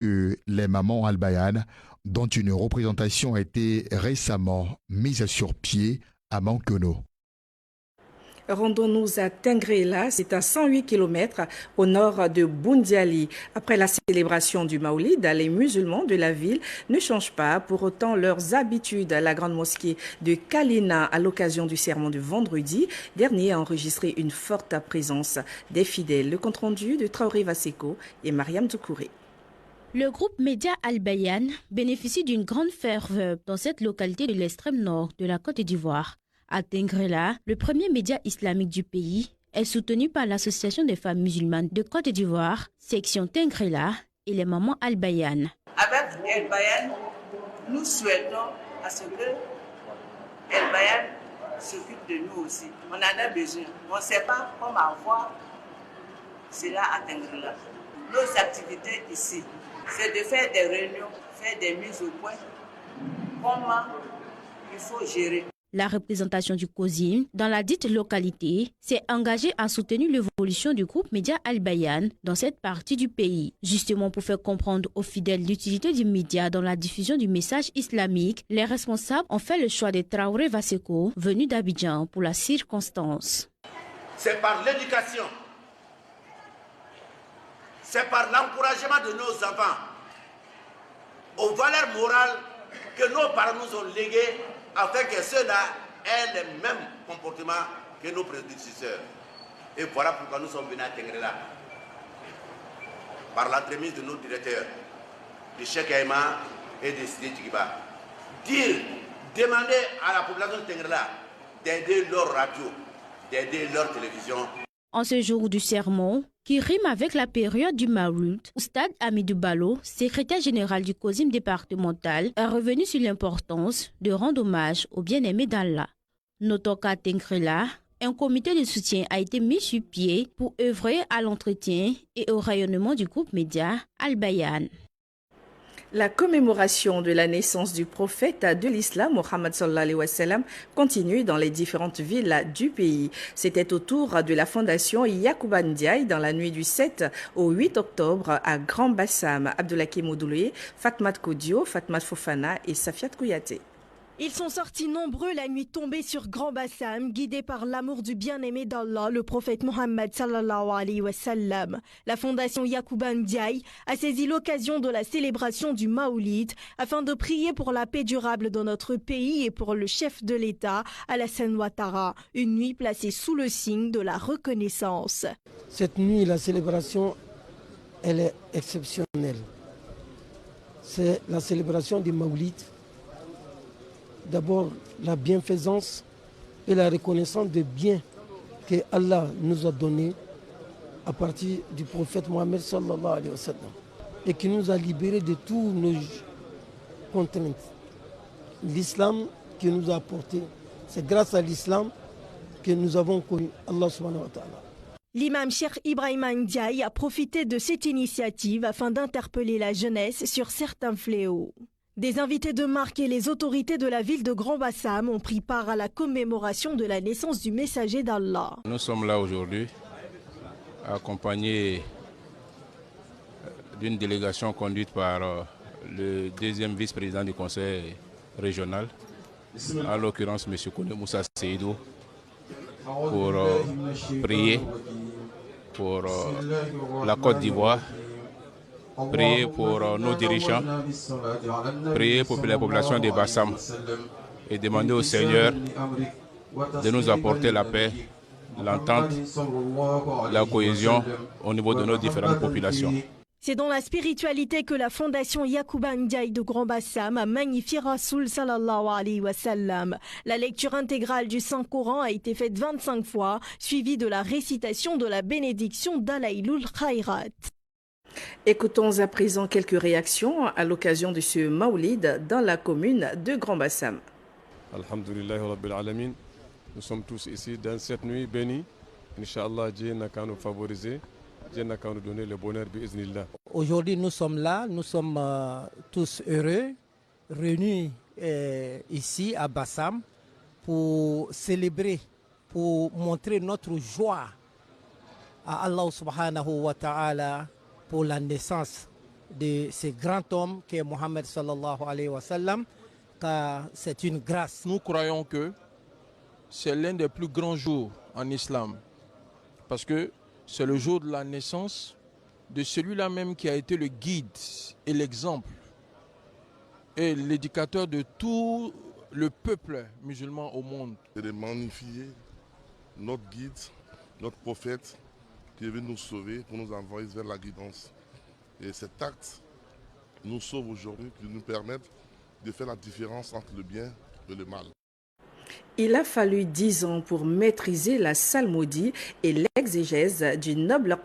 les mamans Al-Bayan, dont une représentation a été récemment mise sur pied à Mankono. Rendons-nous à Tengrela, c'est à 108 km au nord de Boundiali. Après la célébration du Maoulid, les musulmans de la ville ne changent pas pour autant leurs habitudes. La grande mosquée de Kalina, à l'occasion du sermon de vendredi dernier, a enregistré une forte présence des fidèles. Le compte-rendu de Traoré Vaseko et Mariam Doukouré. Le groupe Média Al-Bayan bénéficie d'une grande ferveur dans cette localité de l'extrême nord de la Côte d'Ivoire. À Tengrela, le premier média islamique du pays, est soutenu par l'Association des femmes musulmanes de Côte d'Ivoire, section Tengrela et les mamans Al-Bayan. Avec Al-Bayan, nous souhaitons à ce que Al-Bayan s'occupe de nous aussi. On en a besoin. On ne sait pas comment avoir cela à Tengrela. Nos activités ici, c'est de faire des réunions, faire des mises au point. Comment il faut gérer. La représentation du COSIM dans la dite localité s'est engagée à soutenir l'évolution du groupe Média Al-Bayan dans cette partie du pays. Justement pour faire comprendre aux fidèles l'utilité du média dans la diffusion du message islamique, les responsables ont fait le choix de Traoré Vaseko, venu d'Abidjan pour la circonstance. C'est par l'éducation, c'est par l'encouragement de nos enfants aux valeurs morales que nos parents nous ont léguées, afin que ceux-là aient les mêmes comportements que nos prédécesseurs. Et voilà pourquoi nous sommes venus à Tengrela, par l'entremise de nos directeurs, de Cheikh Aïma et de Sidi Djigiba. Demander à la population de Tengrela d'aider leur radio, d'aider leur télévision. En ce jour du sermon, qui rime avec la période du Maoulid, Oustad Amidou Balo, secrétaire général du COSIM départemental, est revenu sur l'importance de rendre hommage au bien-aimé d'Allah. Notons qu'à Tengrela, un comité de soutien a été mis sur pied pour œuvrer à l'entretien et au rayonnement du groupe média Al-Bayan. La commémoration de la naissance du prophète de l'islam, Mohammed sallallahu alayhi wa sallam, continue dans les différentes villes du pays. C'était au tour de la fondation Yacouba Ndiaye dans la nuit du 7 au 8 octobre à Grand Bassam. Abdoulaye Moudoulé, Fatmat Kodio, Fatmat Fofana et Safiat Kouyaté. Ils sont sortis nombreux la nuit tombée sur Grand Bassam, guidés par l'amour du bien-aimé d'Allah, le prophète Mohammed sallallahu alayhi wa sallam. La fondation Yacouba Ndiaye a saisi l'occasion de la célébration du Maoulid afin de prier pour la paix durable dans notre pays et pour le chef de l'État, Alassane Ouattara. Une nuit placée sous le signe de la reconnaissance. Cette nuit, la célébration, elle est exceptionnelle. C'est la célébration du Maoulid. D'abord, la bienfaisance et la reconnaissance des biens que Allah nous a donnés à partir du prophète Mohammed sallallahu alayhi wa sallam et qui nous a libérés de tous nos contraintes. L'islam qui nous a apporté, c'est grâce à l'islam que nous avons connu Allah subhanahu wa ta'ala. L'imam Cheikh Ibrahima Ndiaye a profité de cette initiative afin d'interpeller la jeunesse sur certains fléaux. Des invités de marque et les autorités de la ville de Grand Bassam ont pris part à la commémoration de la naissance du messager d'Allah. Nous sommes là aujourd'hui, accompagnés d'une délégation conduite par le deuxième vice-président du conseil régional, en l'occurrence M. Kone Moussa Seydou, pour prier pour la Côte d'Ivoire, prier pour nos dirigeants, prier pour la population de Bassam et demander au Seigneur de nous apporter la paix, l'entente, la cohésion au niveau de nos différentes populations. C'est dans la spiritualité que la fondation Yacouba Ndiaye de Grand Bassam a magnifié Rasoul sallallahu alayhi wa sallam. La lecture intégrale du Saint-Coran a été faite 25 fois, suivie de la récitation de la bénédiction d'Alaïloul Khayrat. Écoutons à présent quelques réactions à l'occasion de ce Maoulid dans la commune de Grand Bassam. Alhamdulillah Rabbil Alamin. Nous sommes tous ici dans cette nuit bénie. Inch'Allah, Dieu n'a qu'à nous favoriser. Dieu n'a qu'à nous donner le bonheur bi'iznillah. Aujourd'hui, nous sommes là, nous sommes tous heureux, réunis ici à Bassam pour célébrer, pour montrer notre joie à Allah subhanahu wa ta'ala pour la naissance de ce grand homme qui est Mohammed sallallahu alayhi wa sallam, car c'est une grâce. Nous croyons que c'est l'un des plus grands jours en islam, parce que c'est le jour de la naissance de celui-là même qui a été le guide et l'exemple et l'éducateur de tout le peuple musulman au monde. C'est de magnifier notre guide, notre prophète qui est venu nous sauver pour nous envoyer vers la guidance. Et cet acte nous sauve aujourd'hui, qui nous permet de faire la différence entre le bien et le mal. Il a fallu 10 ans pour maîtriser la psalmodie et l'exégèse du noble